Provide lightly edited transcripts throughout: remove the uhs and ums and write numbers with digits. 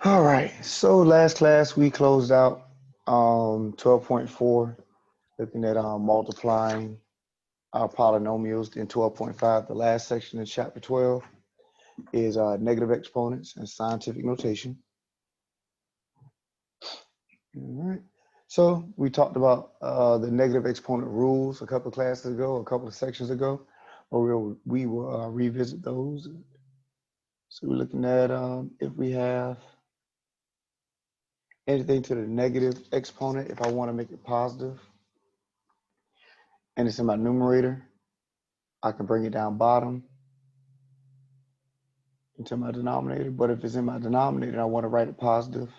All right. So last class we closed out 12.4, looking at multiplying our polynomials. In 12.5, the last section of chapter 12 is negative exponents and scientific notation. All right. So we talked about the negative exponent rules a couple of classes ago, a couple of sections ago, but we will revisit those. So we're looking at if we have anything to the negative exponent, if I want to make it positive, and it's in my numerator, I can bring it down bottom into my denominator. But if it's in my denominator and I want to write it positive,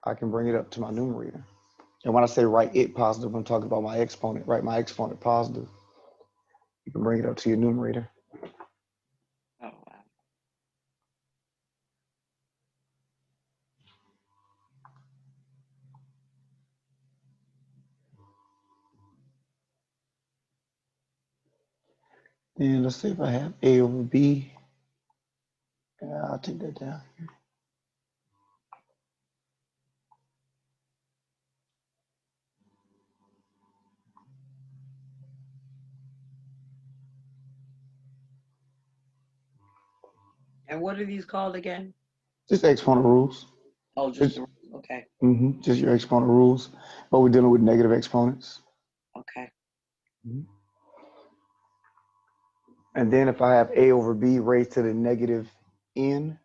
I can bring it up to my numerator. And when I say write it positive, I'm talking about my exponent. Write my exponent positive. You can bring it up to your numerator. Oh, wow. And let's see if I have A over B. I'll take that down. And what are these called again? Just exponent rules. Oh, just the okay. Just your exponent rules. But we're dealing with negative exponents. Okay. And then if I have A over B raised to the negative n,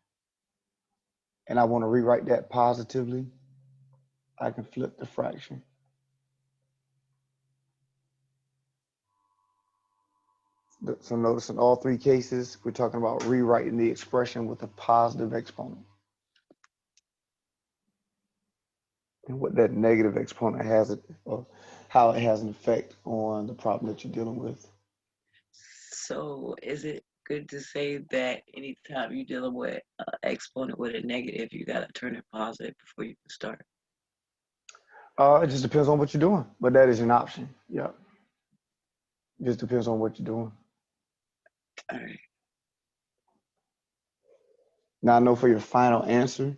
and I want to rewrite that positively, I can flip the fraction. So notice in all three cases, we're talking about rewriting the expression with a positive exponent. And what that negative exponent has, or how it has an effect on the problem that you're dealing with. So is it good to say that anytime you're dealing with an exponent with a negative, you got to turn it positive before you can start? It just depends on what you're doing, but that is an option. Yeah. It just depends on what you're doing. All right. Now I know for your final answer,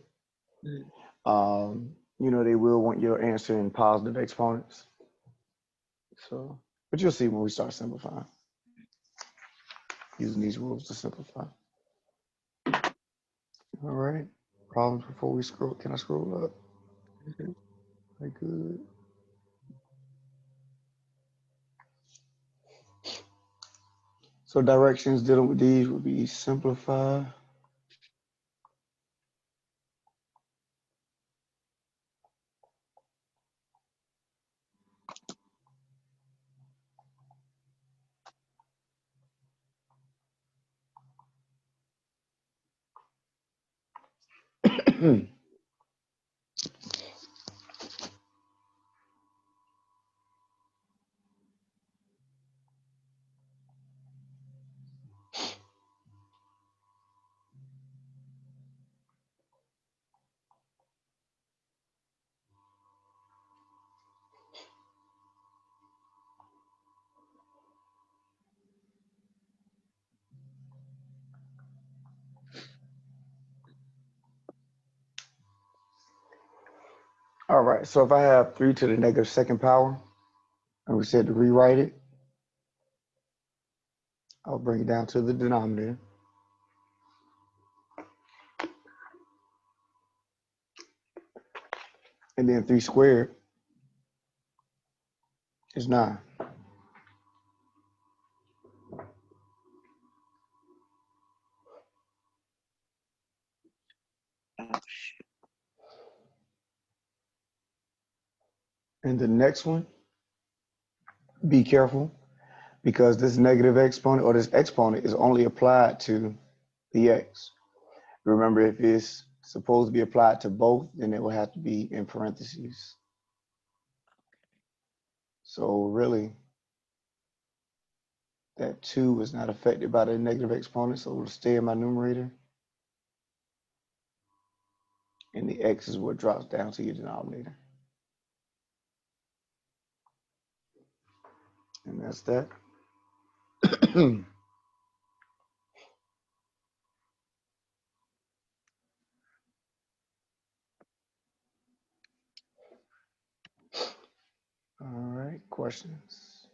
Mm. they will want your answer in positive exponents. So, but you'll see when we start simplifying, using these rules to simplify. All right. Problems before we scroll. Can I scroll up? Mhm. Very good. So directions dealing with these would be simplify. All right, so if I have 3 to the negative second power, and we said to rewrite it, I'll bring it down to the denominator. And then 3 squared is 9. Oh, shoot. And the next one, be careful, because this negative exponent or this exponent is only applied to the x. Remember, if it's supposed to be applied to both, then it will have to be in parentheses. So really, that 2 is not affected by the negative exponent, so it'll stay in my numerator. And the x is what drops down to your denominator. And that's that. right, questions?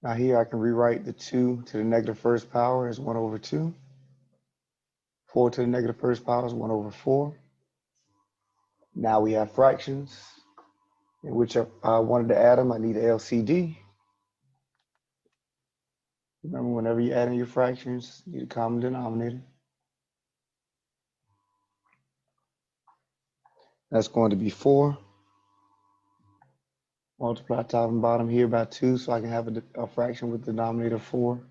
Now here I can rewrite the 2 to the negative first power as 1 over 2. 4 to the negative first power is 1 over 4. Now we have fractions, in which I wanted to add them, I need LCD. Remember, whenever you add in your fractions, you need a common denominator. That's going to be 4. Multiply top and bottom here by 2, so I can have a fraction with the denominator 4.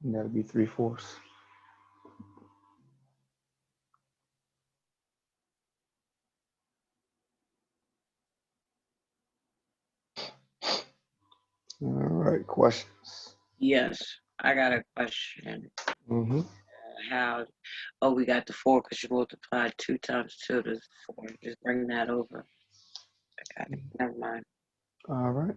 And that'll be 3/4. All right, questions? Yes, I got a question. Mm-hmm. How? Oh, we got the 4 because you multiplied 2 times 2 to 4. Just bring that over. I got it. Never mind. All right.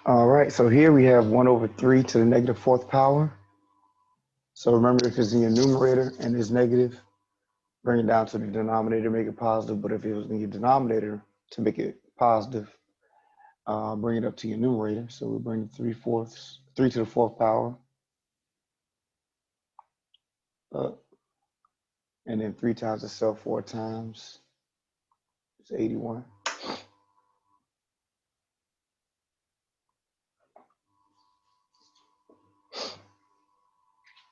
All right, so here we have 1 over 3 to the negative 4th power. So remember, if it's in your numerator and it's negative, bring it down to the denominator, make it positive. But if it was in your denominator, to make it positive, bring it up to your numerator. So we bring 3/4, 3 to the 4th power up. And then 3 times itself 4 times. It's 81.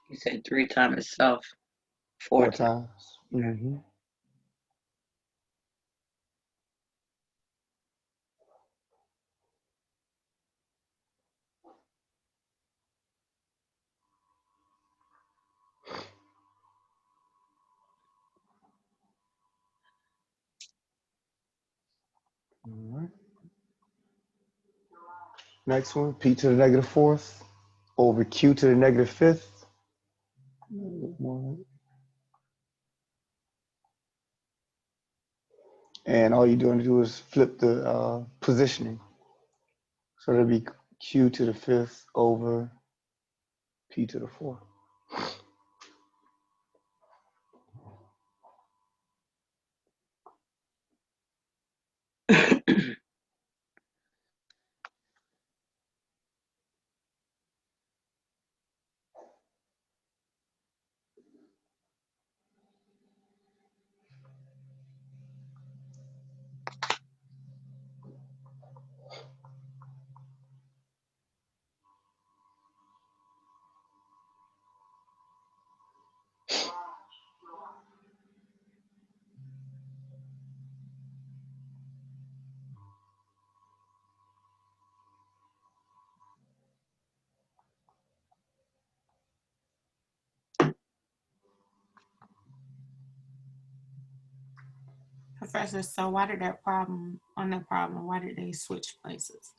You said 3 times itself, 4 4 times. times. Mm-hmm. All right. Next one, p to the negative 4th over q to the negative 5th. And all you're doing to do is flip the positioning. So that'll be q to the 5th over p to the 4th. Professor, so why did that problem, why did they switch places?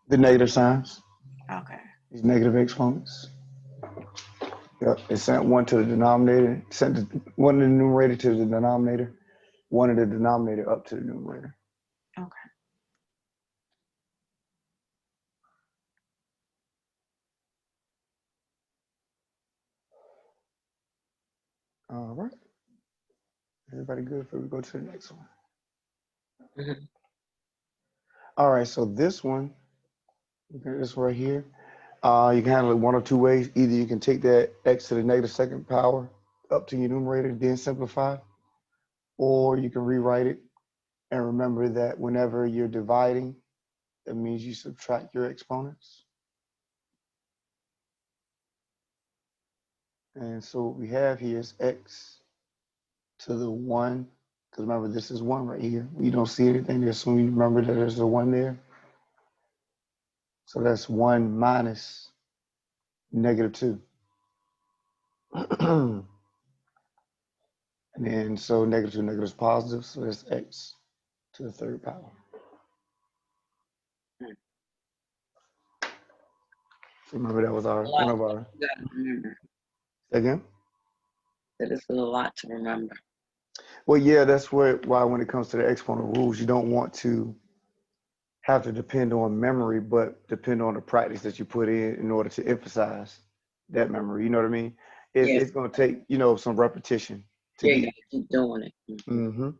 The negative signs, Okay. these negative exponents. Yep, it sent one to the denominator, sent one in the numerator to the denominator, one in the denominator up to the numerator. Okay. All right. Everybody good before we go to the next one? Mm-hmm. All right, so this one, this right here, you can handle it one of two ways. Either you can take that x to the negative 2nd power up to your numerator, then simplify, or you can rewrite it and remember that whenever you're dividing, that means you subtract your exponents. And so what we have here is x to the 1, because remember, this is 1 right here. We don't see anything there, so we remember that there's a 1 there. So that's 1 minus -2. And then, so -2, negative is positive, so that's x to the 3rd power. So remember, that was one of our. You gotta remember Again? that it's a lot to remember. Well, yeah, that's why when it comes to the exponent rules, you don't want to have to depend on memory, but depend on the practice that you put in order to emphasize that memory. You know what I mean? Yeah, It's going to take, some repetition to yeah, you get. gotta keep doing it. Mm-hmm.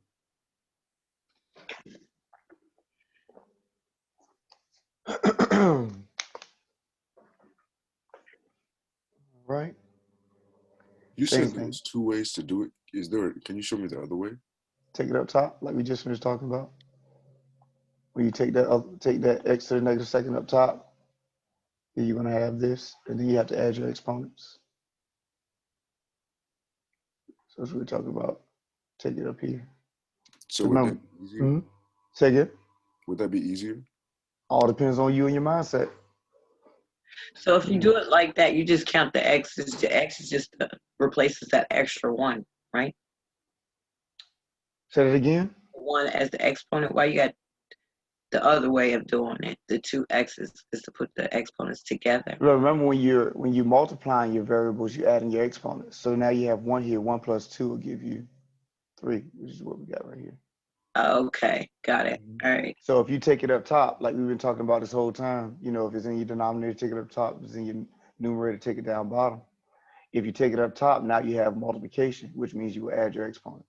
Right. You Same said there thing. was 2 ways to do it. Can you show me the other way? Take it up top, like we just finished talking about. When you take that x to the -2nd up top, then you're going to have this, and then you have to add your exponents. So that's what we're talking about. Take it up here. So would Remember. that be easier? Say again. Would that be easier? All depends on you and your mindset. So if you do it like that, you just count the x's. The x is just replaces that extra 1, right? Say that again. 1 as the exponent. Why you got the other way of doing it? The 2 x's is to put the exponents together. Remember when you're multiplying your variables, you're adding your exponents. So now you have 1 here. 1 plus 2 will give you 3, which is what we got right here. Okay, got it. All right. So if you take it up top, like we've been talking about this whole time, if it's in your denominator, take it up top. If it's in your numerator, take it down bottom. If you take it up top, now you have multiplication, which means you will add your exponent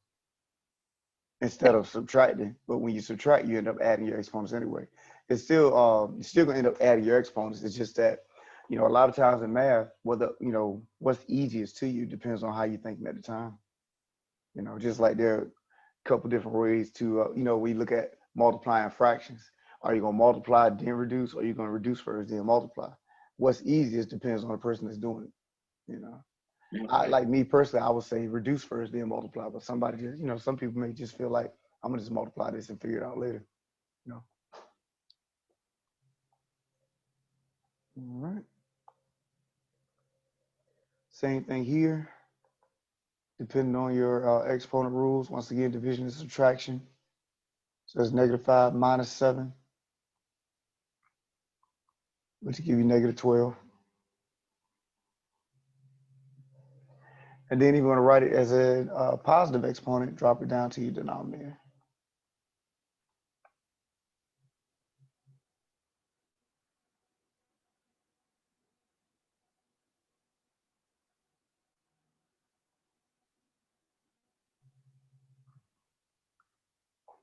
instead of subtracting. But when you subtract, you end up adding your exponents anyway. It's still you're still gonna end up adding your exponents. It's just that, a lot of times in math, what's easiest to you depends on how you're thinking at the time. Just like there are a couple different ways to, we look at multiplying fractions. Are you gonna multiply then reduce, or are you gonna reduce first then multiply? What's easiest depends on the person that's doing it. Like me personally, I would say reduce first, then multiply. But somebody just, some people may just feel like I'm gonna just multiply this and figure it out later. All right. Same thing here. Depending on your exponent rules, once again, division and subtraction. So that's -5 minus 7, which will give you -12. And then if you want to write it as a positive exponent, drop it down to your denominator.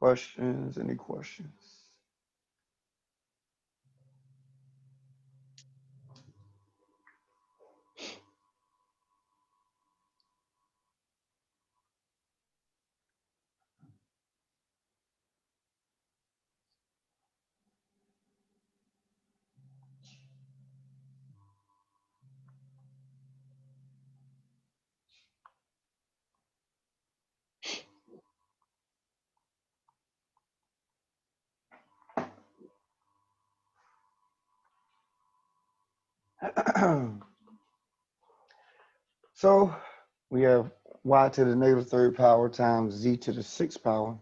Questions? Any questions? So we have y to the -3rd power times z to the 6th power.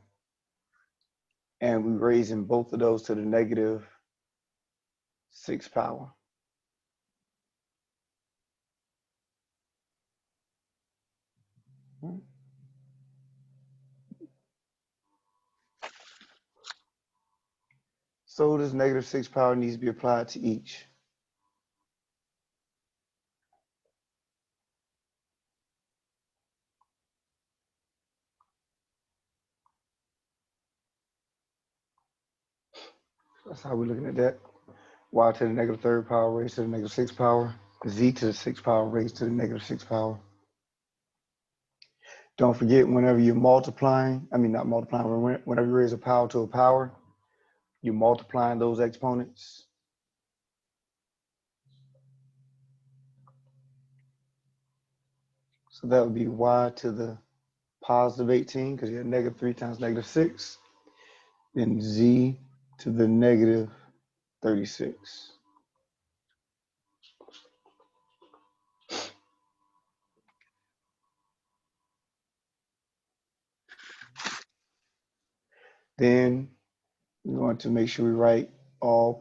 And we're raising both of those to the -6th power. So this -6th power needs to be applied to each. That's how we're looking at that. Y to the -3rd power raised to the -6th power. Z to the 6th power raised to the -6th power. Don't forget, whenever you're multiplying, not multiplying, whenever you raise a power to a power, you're multiplying those exponents. So that would be y to the positive 18, because you have negative 3 times negative 6. Then z to the negative 36. Then we want to make sure we write all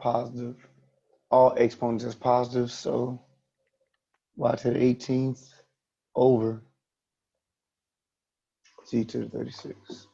exponents as positive. So y to the 18th over z to the 36.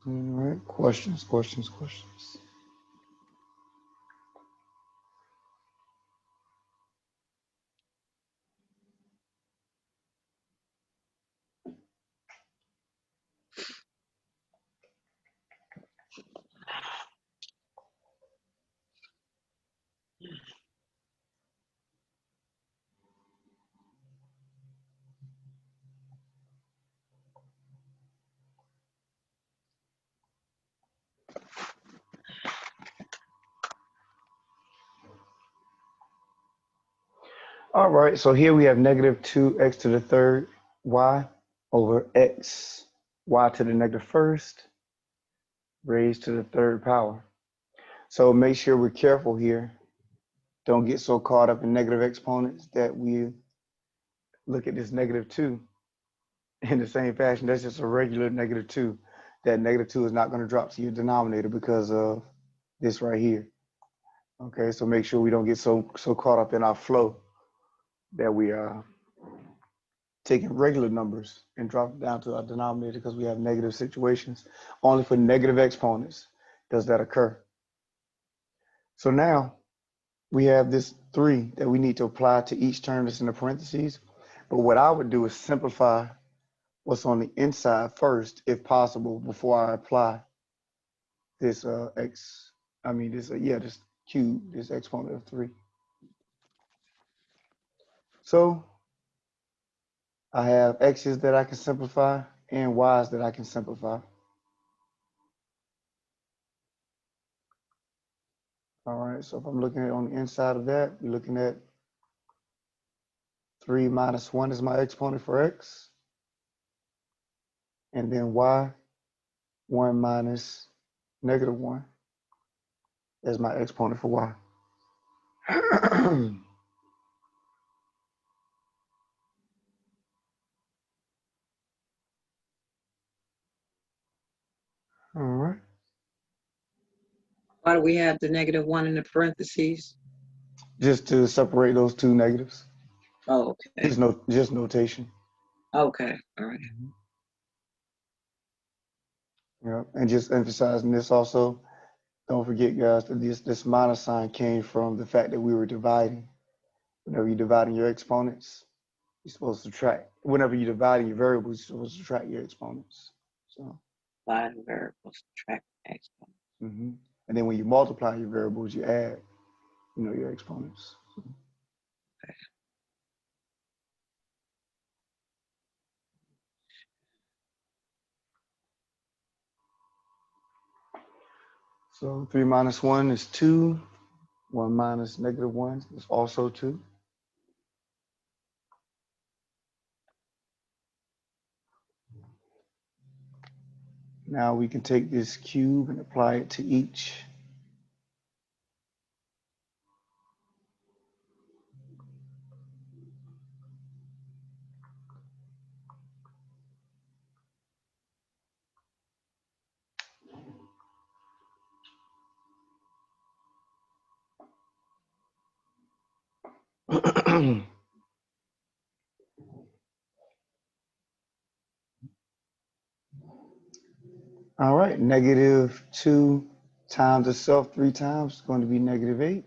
All right, questions. All right, so here we have negative 2x to the third y over x, y to the negative first, raised to the third power. So make sure we're careful here. Don't get so caught up in negative exponents that we look at this negative 2 in the same fashion. That's just a regular negative 2. That negative 2 is not going to drop to your denominator because of this right here. Okay, so make sure we don't get so caught up in our flow that we are taking regular numbers and drop it down to our denominator because we have negative situations. Only for negative exponents does that occur. So now we have this 3 that we need to apply to each term that's in the parentheses. But what I would do is simplify what's on the inside first, if possible, before I apply this this cube, this exponent of 3. So I have x's that I can simplify and y's that I can simplify. All right, so if I'm looking at on the inside of that, we're looking at 3 minus 1 is my exponent for x. And then y, 1 minus negative 1 is my exponent for y. All right. Why do we have the negative 1 in the parentheses? Just to separate those two negatives. Oh, okay. Just notation. Okay, all right. Yeah, and just emphasizing this also, don't forget, guys, that this minus sign came from the fact that we were dividing. Whenever you're dividing your exponents, you're supposed to subtract. Whenever you're dividing your variables, you're supposed to subtract your exponents. So. Dividing variables, subtract exponents. And then when you multiply your variables, you add, your exponents. Okay. So 3 minus 1 is 2. 1 minus negative 1 is also 2. Now we can take this cube and apply it to each. All right, negative 2 times itself 3 times is going to be negative 8.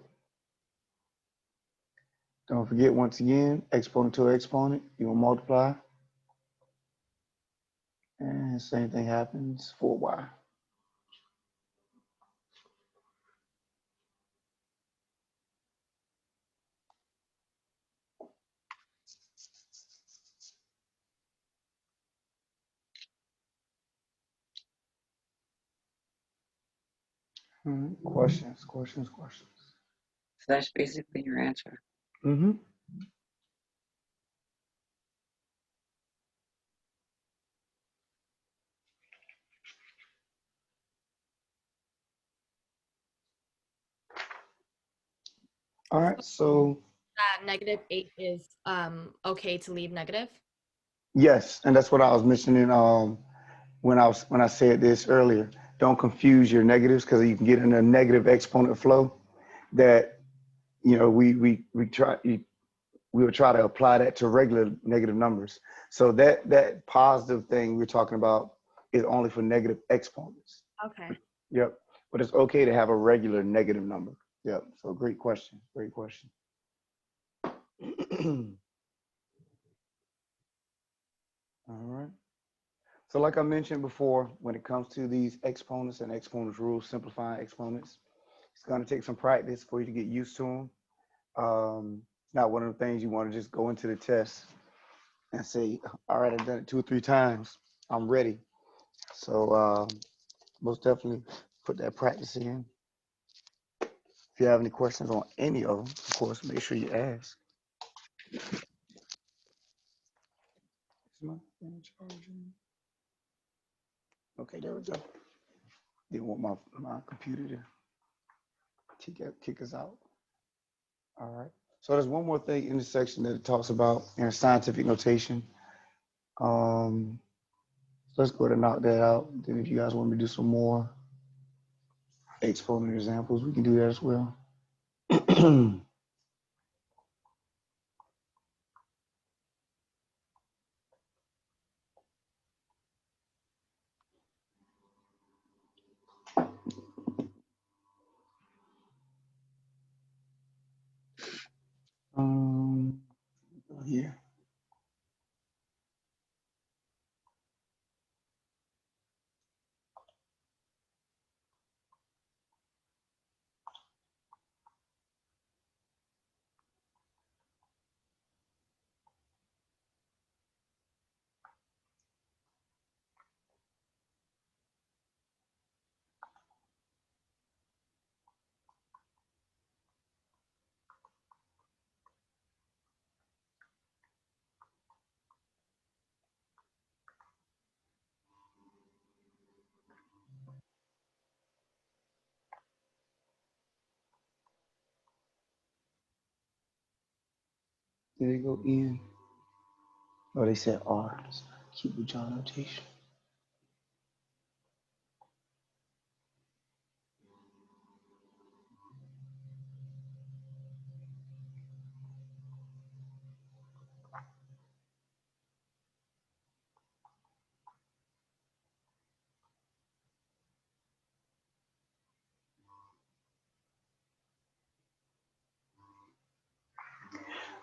Don't forget, once again, exponent to exponent, you will multiply. And same thing happens for y. Questions. So that's basically your answer. Mm-hmm. All right, so -8 is okay to leave negative. yes, and that's what I was mentioning when I said this earlier. Don't confuse your negatives because you can get in a negative exponent flow that we would try to apply that to regular negative numbers. So that positive thing we're talking about is only for negative exponents. Okay. Yep. But it's okay to have a regular negative number. Yep. So great question. All right. So like I mentioned before, when it comes to these exponents and exponent rules, simplifying exponents, it's going to take some practice for you to get used to them. It's not one of the things you want to just go into the test and say, all right, I've done it 2 or 3 times. I'm ready. So most definitely put that practice in. If you have any questions on any of them, of course, make sure you ask. Is my thing charging? Okay, there we go. Didn't want my computer to kick us out. All right. So there's one more thing in the section that it talks about in scientific notation. Let's go ahead and knock that out. Then if you guys want me to do some more exponent examples, we can do that as well. Here. Did they go in? Oh, they said R. Keep the John notation.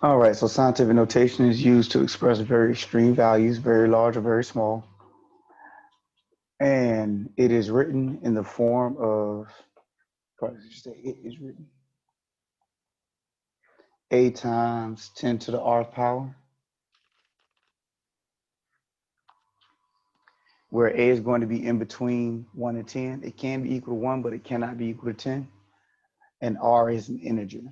All right, so scientific notation is used to express very extreme values, very large or very small. And it is written in the form of, it is written A times 10 to the R power, where A is going to be in between 1 and 10. It can be equal to 1, but it cannot be equal to 10. And R is an integer.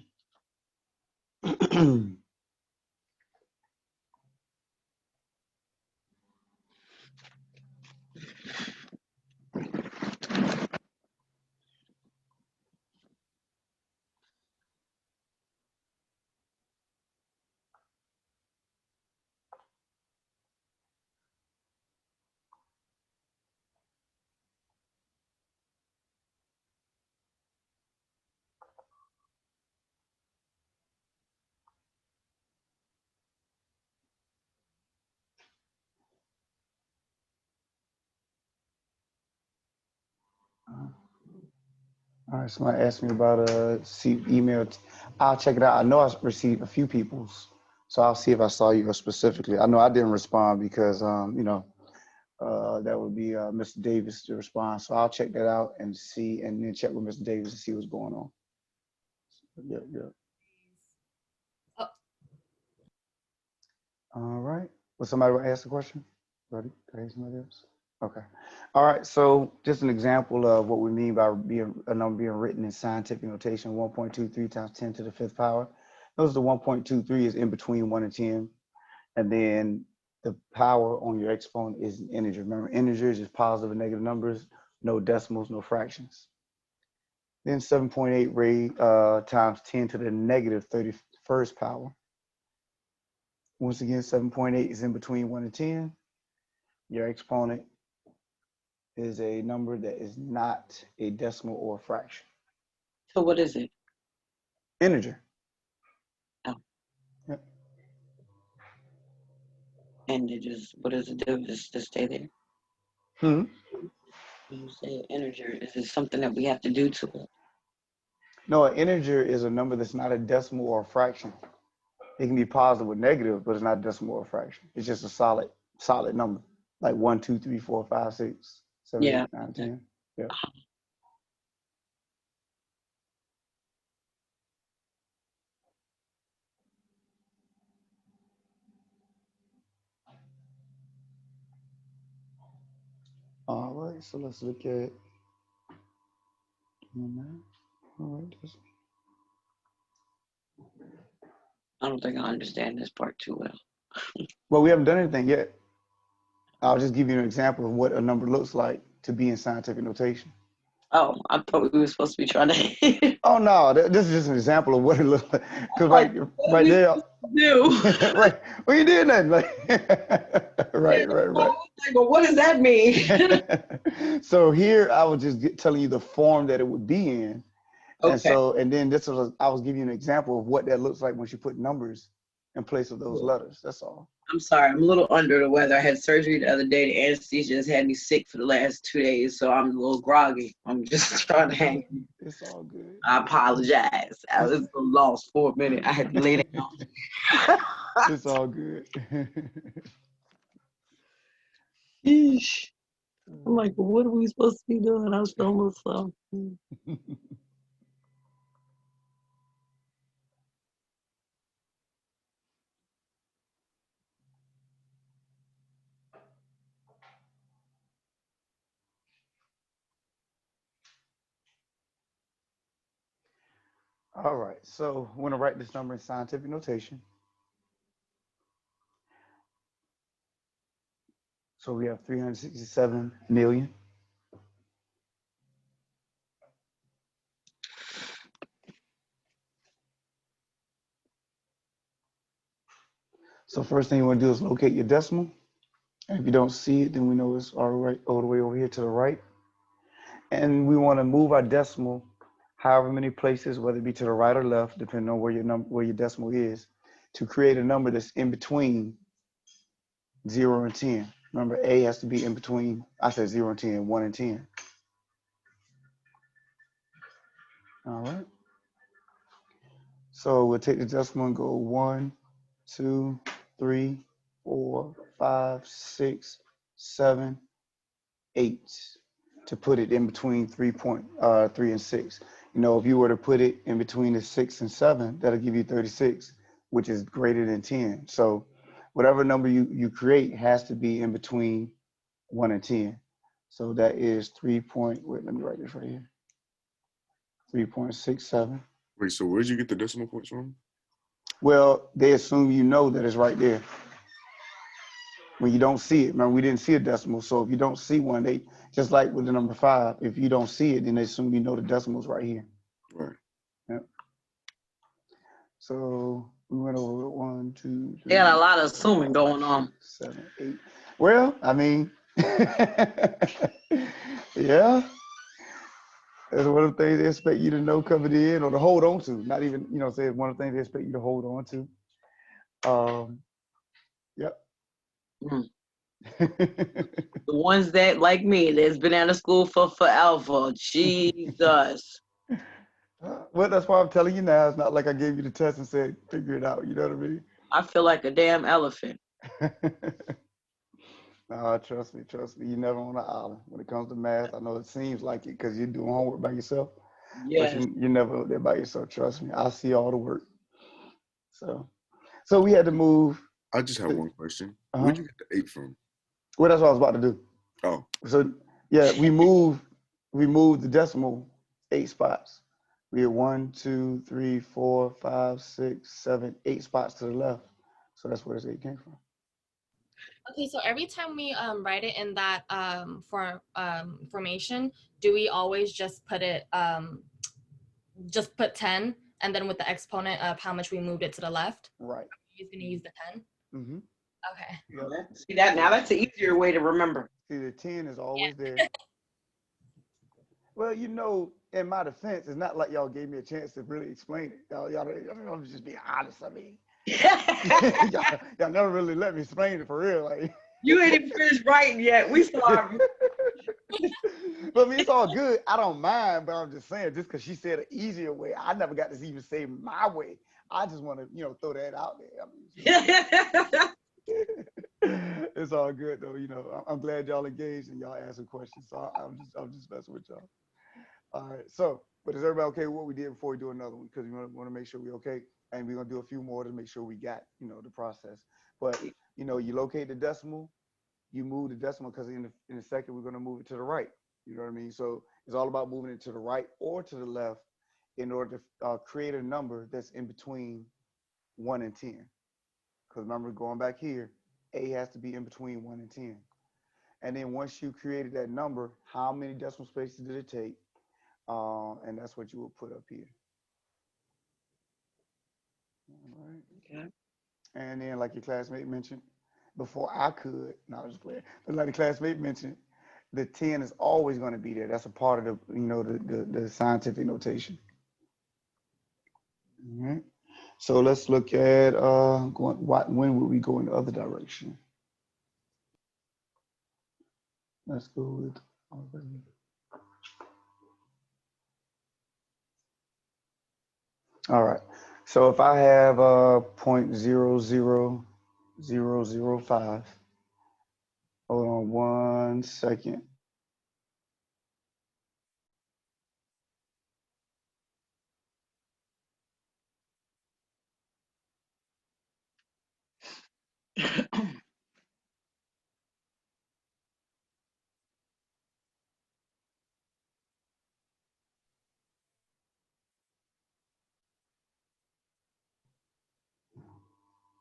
All right, somebody asked me about email. I'll check it out. I know I received a few people's, so I'll see if I saw you specifically. I know I didn't respond because that would be Mr. Davis to respond. So I'll check that out and see, and then check with Mr. Davis to see what's going on. Yep. Oh. All right. Well, somebody will ask the question. Ready? Can I ask somebody else? Okay. All right. So just an example of what we mean by a number being written in scientific notation: 1.23 times 10 to the fifth power. Notice the 1.23 is in between 1 and 10, and then the power on your exponent is an integer. Remember, integers is positive and negative numbers, no decimals, no fractions. Then 7.8 times 10 to the negative 31st power. Once again, 7.8 is in between 1 and 10. Your exponent is a number that is not a decimal or a fraction. So what is it? Integer. Oh. Yep. And it just, what does it do? Just to stay there? Hmm. When you say integer, is it something that we have to do to it? No, an integer is a number that's not a decimal or a fraction. It can be positive or negative, but it's not a decimal or a fraction. It's just a solid number, like 1, 2, 3, 4, 5, 6, 7, Yeah. 8, 9, 10. Yeah. All right, so let's look at. All right. I don't think I understand this part too well. Well, we haven't done anything yet. I'll just give you an example of what a number looks like to be in scientific notation. Oh, I thought we were supposed to be trying to. Oh no, this is just an example of what it looks like. Because Like, right there, do. right, well you did nothing. Like, right. Like, well, what does that mean? So here I was just telling you the form that it would be in, and Okay. so and then I was giving you an example of what that looks like once you put numbers in place of those letters. That's all. I'm sorry, I'm a little under the weather. I had surgery the other day. The anesthesia has had me sick for the last 2 days, so I'm a little groggy. I'm just trying to hang. It's all good. I apologize. I was lost for a minute. I had to lay down. It's all good. Yeesh. I'm like, what are we supposed to be doing? I'm so almost so. All right, so I want to write this number in scientific notation. So we have 367 million. So first thing you want to do is locate your decimal. And if you don't see it, then we know it's all the way over here to the right. And we want to move our decimal however many places, whether it be to the right or left, depending on where your decimal is, to create a number that's in between 0 and 10. Remember, A has to be in between, I said 0 and 10, 1 and 10. All right. So we'll take the decimal and go 1, 2, 3, 4, 5, 6, 7, 8 to put it in between 3 and 6. You know, if you were to put it in between the 6 and 7, that'll give you 36, which is greater than 10. So whatever number you create has to be in between 1 and 10. So that is let me write this right here. 3.67. Wait, so where'd you get the decimal points from? Well, they assume you know that it's right there. When you don't see it, remember we didn't see a decimal, so if you don't see one, they just like with the number 5, if you don't see it, then they assume you know the decimal's right here. Right. Yep. So we went over 1, 2, 3. They got a lot of assuming going on. 7, 8. Well, I mean, yeah. That's one of the things they expect you to know coming in or to hold on to. Not even, say one of the things they expect you to hold on to. Yep. Mm. The ones that, like me, that's been out of school for forever. Jesus. Well, that's why I'm telling you now. It's not like I gave you the test and said, figure it out. You know what I mean? I feel like a damn elephant. No, trust me. You're never on an island. When it comes to math, I know it seems like it because you're doing homework by yourself. Yes. But you're never there by yourself. Trust me. I see all the work. So we had to move. I just have one question. Uh-huh. Where'd you get the 8 from? Well, that's what I was about to do. Oh, So yeah, we moved the decimal 8 spots. We had 1, 2, 3, 4, 5, 6, 7, 8 spots to the left. So that's where this 8 came from. Okay, so every time we write it in that formation, do we always just put it just put 10 and then with the exponent of how much we moved it to the left? Right. He's gonna use the 10. Mm-hmm. Okay. Yep. See that now? That's an easier way to remember. See, the 10 is always there. Well, in my defense, it's not like y'all gave me a chance to really explain it. I'm just being honest. I mean, y'all never really let me explain it for real. Like, You ain't even finished writing yet. We sorry. but I mean, it's all good. I don't mind, but I'm just saying, just because she said an easier way, I never got to even say my way. I just want to, throw that out there. I mean, it's all good though. I'm glad y'all engaged and y'all answered questions. So I'm just messing with y'all. All right. So, but is everybody okay with what we did before we do another one? Because we want to make sure we're okay, and we're gonna do a few more to make sure we got the process. But you locate the decimal, you move the decimal because in a second we're gonna move it to the right. You know what I mean? So it's all about moving it to the right or to the left in order to create a number that's in between 1 and 10. Because remember, going back here, A has to be in between 1 and 10. And then once you created that number, how many decimal spaces did it take? And that's what you will put up here. All right. Okay. And then, like your classmate mentioned, before I could, no, I was just playing, but like the classmate mentioned, the 10 is always going to be there. That's a part of the scientific notation. All right. So let's look at when would we go in the other direction? Let's go with all right. So if I have 0.00005, hold on 1 second.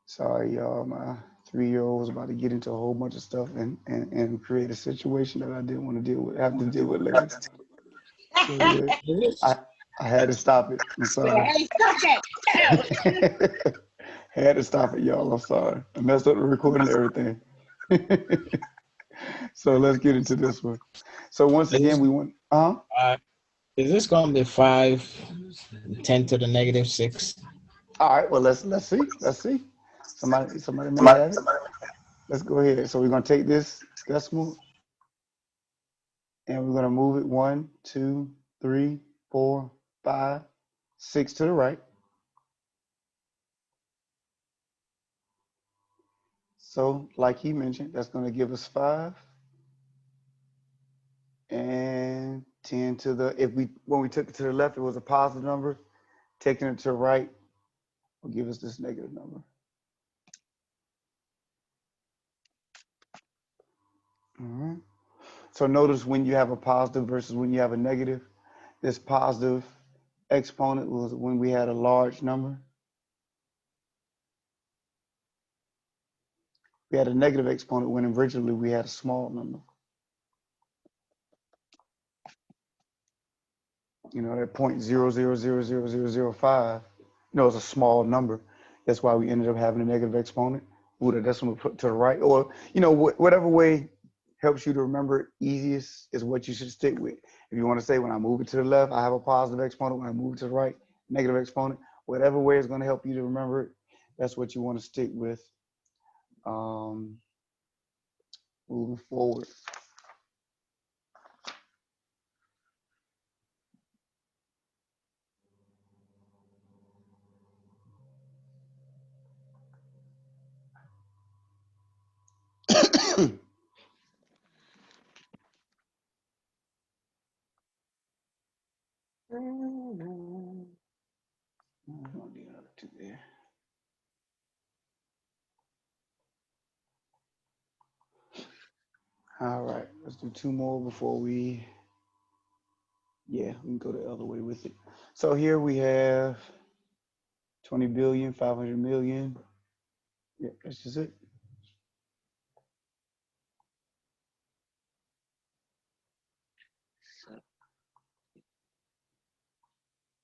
Sorry, y'all. My 3-year-old was about to get into a whole bunch of stuff and create a situation that I didn't want to have to deal with later. So yeah, I had to stop it. I'm sorry. Hey, stop that! Had to stop it, y'all. I'm sorry. I messed up the recording and everything. So let's get into this one. So once again, we want, Is this going to be 5, 10 to the negative 6? all right, well, let's see. Let's see. Somebody may have it. Let's go ahead. So we're going to take this decimal and we're going to move it 1, 2, 3, 4, 5, 6 to the right. So like he mentioned, that's going to give us 5 and 10 to the, when we took it to the left, it was a positive number. Taking it to the right will give us this negative number. All right. So notice when you have a positive versus when you have a negative, this positive exponent was when we had a large number. We had a negative exponent when originally we had a small number. That 0.000005, is a small number. That's why we ended up having a negative exponent. Ooh, the decimal put to the right, or whatever way helps you to remember it easiest is what you should stick with. If you want to say when I move it to the left, I have a positive exponent. When I move it to the right, negative exponent. Whatever way is going to help you to remember it, that's what you want to stick with. Moving forward. All right, Let's do two more before we, yeah, we can go the other way with it. So here we have 20 billion, 500 million. Yeah, that's just it. So,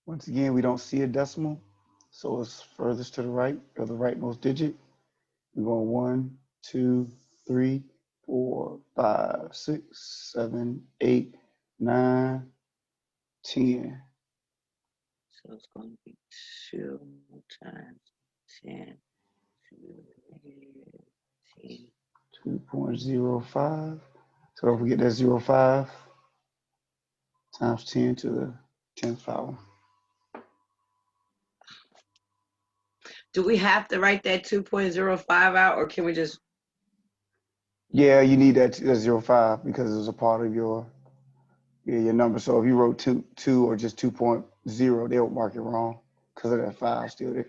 Once again, we don't see a decimal, so it's furthest to the right, or the rightmost digit. We're going 1, 2, 3, 4, 5, 6, 7, 8, 9, 10. so it's going to be 2 times 10 to negative 10. 2.05. So don't forget that 0.5 times 10 to the 10th power. Do we have to write that 2.05 out, or can we just? Yeah, you need that 0.5 because it was a part of your number. So if you wrote 2 or just 2.0, they'll mark it wrong because of that 5 still there.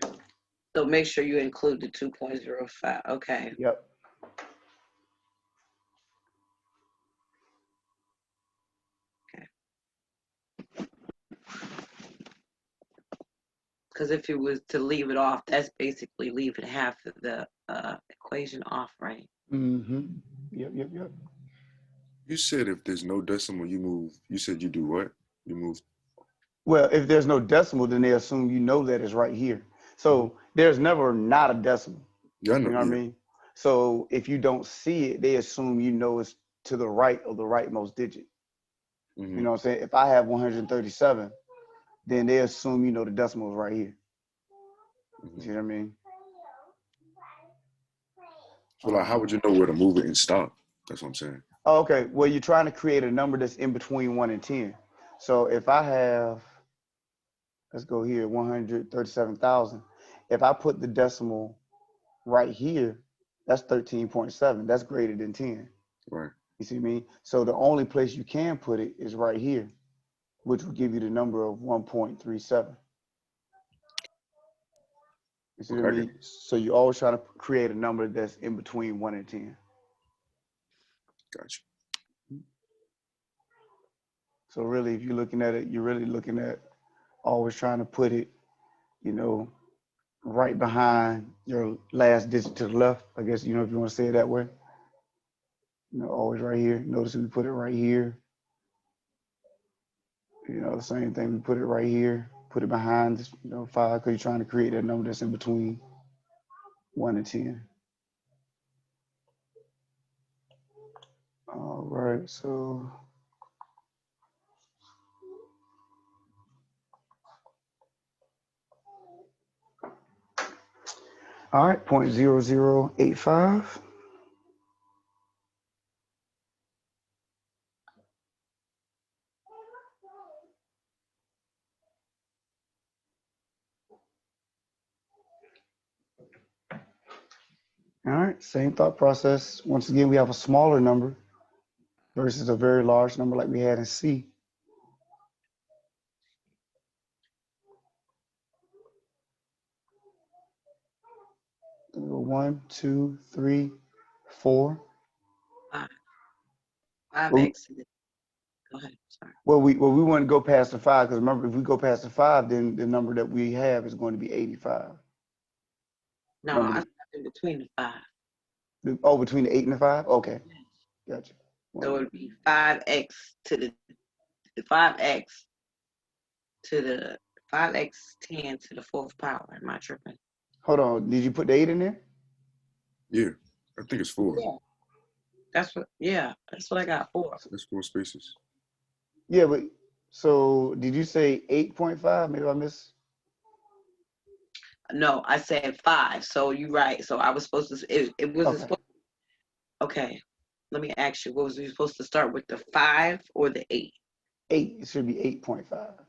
So make sure you include the 2.05. Okay. Yep. Because if it was to leave it off, that's basically leaving half of the equation off, right? Mm-hmm. Yep. You said if there's no decimal, you move. You said you do what? You move. Well, if there's no decimal, then they assume you know that it's right here. So there's never not a decimal. Yeah, I You know. know what I Yeah. mean? So if you don't see it, they assume you know it's to the right of the rightmost digit. Mm-hmm. You know what I'm saying? If I have 137, then they assume you know the decimal is right here. You Mm-hmm. see what I mean? So like, how would you know where to move it and stop? That's what I'm saying. Oh, okay. Well, you're trying to create a number that's in between 1 and 10. So if I have, let's go here, 137,000. If I put the decimal right here, that's 13.7. That's greater than 10. Right. You see me? So the only place you can put it is right here, which will give you the number of 1.37. You see what I Okay. mean? So you're always trying to create a number that's in between 1 and 10. Gotcha. So really, if you're looking at it, you're really looking at always trying to put it, you know, right behind your last digit to the left. I guess, you know, if you want to say it that way. You know, always right here. Notice we put it right here. You know, the same thing, we put it right here. Put it behind this, 5, because you're trying to create that number that's in between 1 and 10. All right, so all right, 0.0085. All right, same thought process. Once again, we have a smaller number versus a very large number like we had in C. We go 1, 2, 3, 4. 5x. Go ahead. Sorry. Well, we wouldn't go past the 5 because remember, if we go past the 5, then the number that we have is going to be 85. No, Remember I stopped in between the 5. oh, between the 8 and the 5? Okay, gotcha. So it would be 5x to the 5x to the 5x 10 to the 4th power. Am I tripping? Hold on, did you put the 8 in there? Yeah. I think it's 4. Yeah. That's what I got 4. That's 4 spaces. Yeah, but so did you say 8.5? Maybe I missed. No, I said 5. So you're right. So I was supposed to, it was Okay. supposed. Okay. Let me ask you, what was you supposed to start with, the 5 or the 8? 8. It should be 8.5.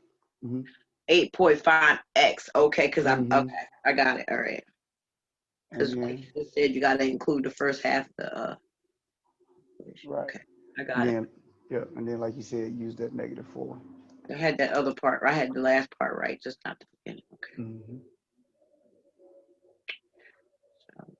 8.5x. Okay, because Mhm. okay, I got it. All right. Because And like then, you said, you got to include the first half of the. right. Okay, I got And it. then, yeah, and then like you said, use that -4. I had that other part. I had the last part right, just not the beginning. Okay. Mm-hmm. So,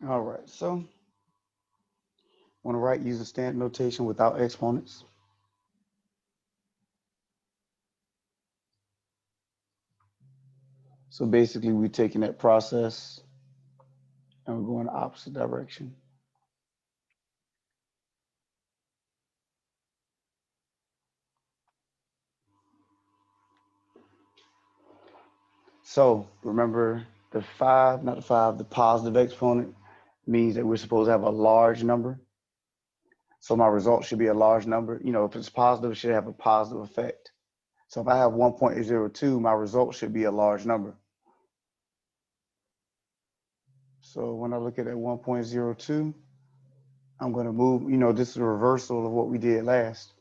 All right, so want to write using standard notation without exponents. So basically, we're taking that process and we're going the opposite direction. So remember the five, not the five, the positive exponent means that we're supposed to have a large number. So my result should be a large number. You know, if it's positive, it should have a positive effect. So if I have 1.02, my result should be a large number. So when I look at that 1.02, I'm going to move, you know, this is a reversal of what we did last.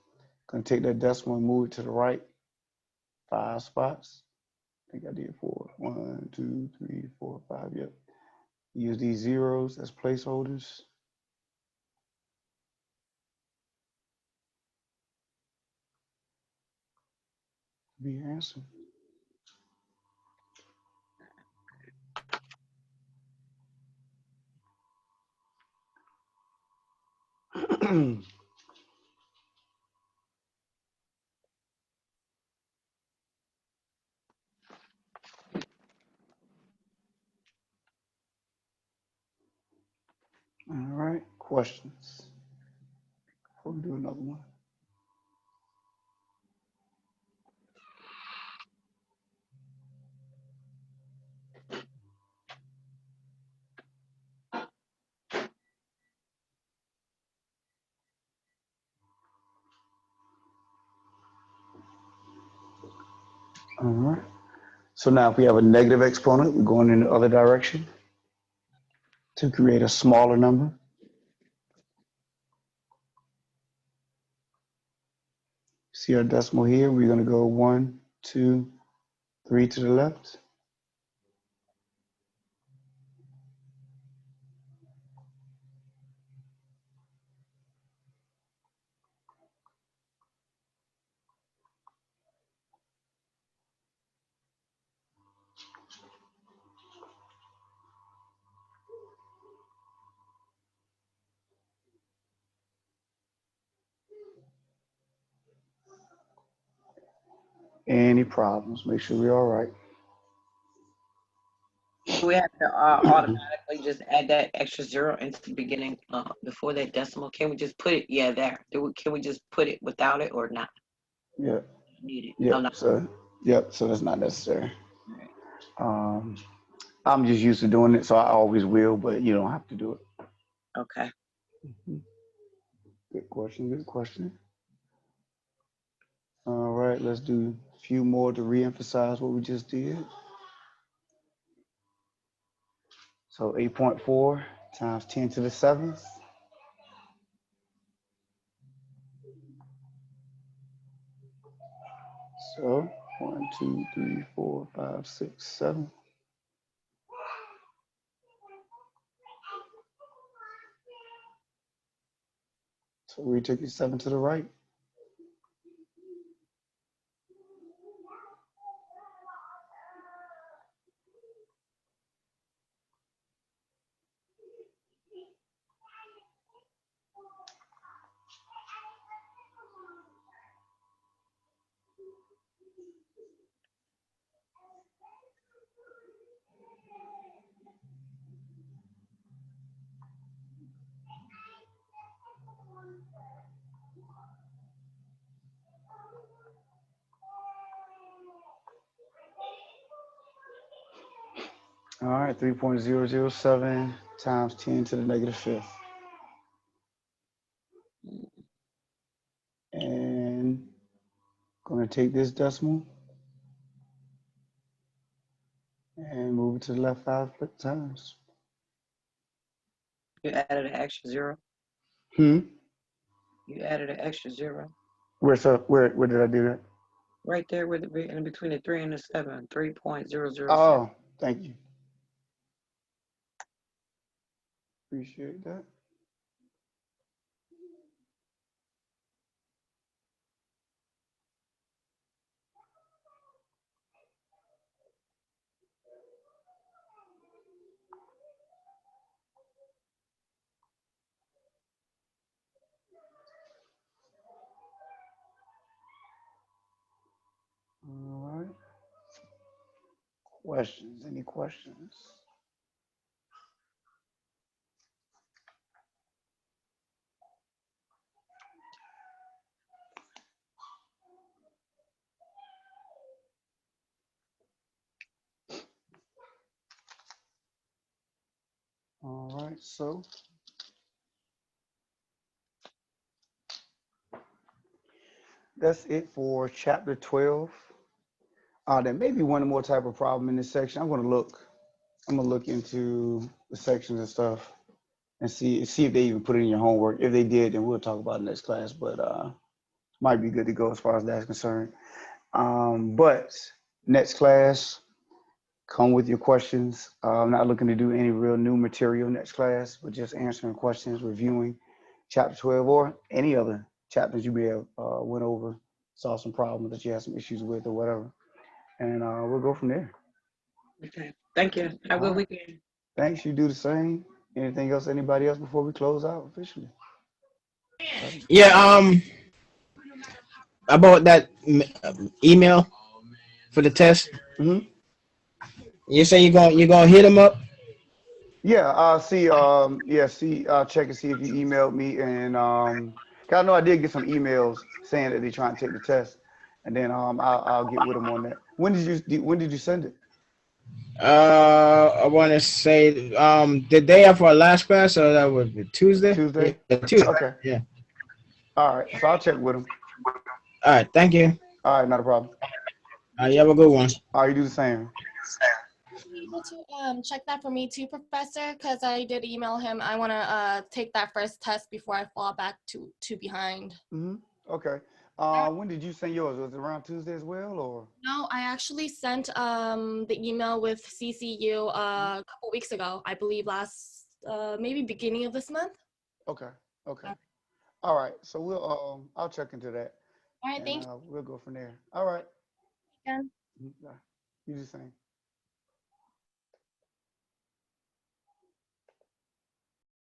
Going to take that decimal and move it to the right 5 spots. I think I did 4. 1, 2, 3, 4, 5. Yep. Use these zeros as placeholders. Be your answer. All right, questions before we do another one. All right. So now if we have a negative exponent, we're going in the other direction to create a smaller number. See our decimal here? We're going to go 1, 2, 3 to the left. Any problems? Make sure we're all right. Do we have to automatically just add that extra zero into the beginning before that decimal? Can we just put it, yeah, there? Can we just put it without it or not? Yeah. Need it? Yeah. Oh, no. So that's not necessary. Right. I'm just used to doing it, so I always will, but you don't have to do it. Okay. Good question. Good question. All right, let's do a few more to reemphasize what we just did. So 8.4 times 10 to the 7th. So 1, 2, 3, 4, 5, 6, 7. So we take your 7 to the right. All right, 3.007 times 10 to the negative 5th. And going to take this decimal and move it to the left 5 times. You added an extra zero? Hmm? You added an extra zero? Where did I do that? Right there with in between the 3 and the 7, 3.007. Oh, thank you. Appreciate that. Questions? Any questions? All right, so that's it for chapter 12. There may be one more type of problem in this section. I'm gonna look into the sections and stuff and see if they even put it in your homework. If they did, then we'll talk about it next class. But might be good to go as far as that's concerned. But next class, come with your questions. I'm not looking to do any real new material next class, but just answering questions, reviewing chapter 12 or any other chapters you may have went over, saw some problems that you had some issues with or whatever. And we'll go from there. Okay. Thank you. Have a good All right. weekend. Thanks. You do the same. Anything else, anybody else before we close out officially? Yeah, about that email for the test. Mm-hmm. You say you're gonna hit them up? Yeah, check and see if you emailed me, and 'cause I know I did get some emails saying that they're trying to take the test, and then I'll get with them on that. When did you send it? I want to say the day after our last class, so that would be Tuesday. Tuesday? Yeah, Tuesday. Okay. Yeah. All right. So I'll check with them. All right. Thank you. All right, not a problem. You have a good one. All right, you do the same. You able to check that for me too, Professor? Because I did email him. I want to take that first test before I fall back to behind. Mm-hmm. Okay. When did you send yours? Was it around Tuesday as well, or? No, I actually sent the email with CCU a couple weeks ago. I believe last maybe beginning of this month. Okay. Okay. All right. So I'll check into that, All right, and thank you we'll go from there. All right. again. Bye. You do the same.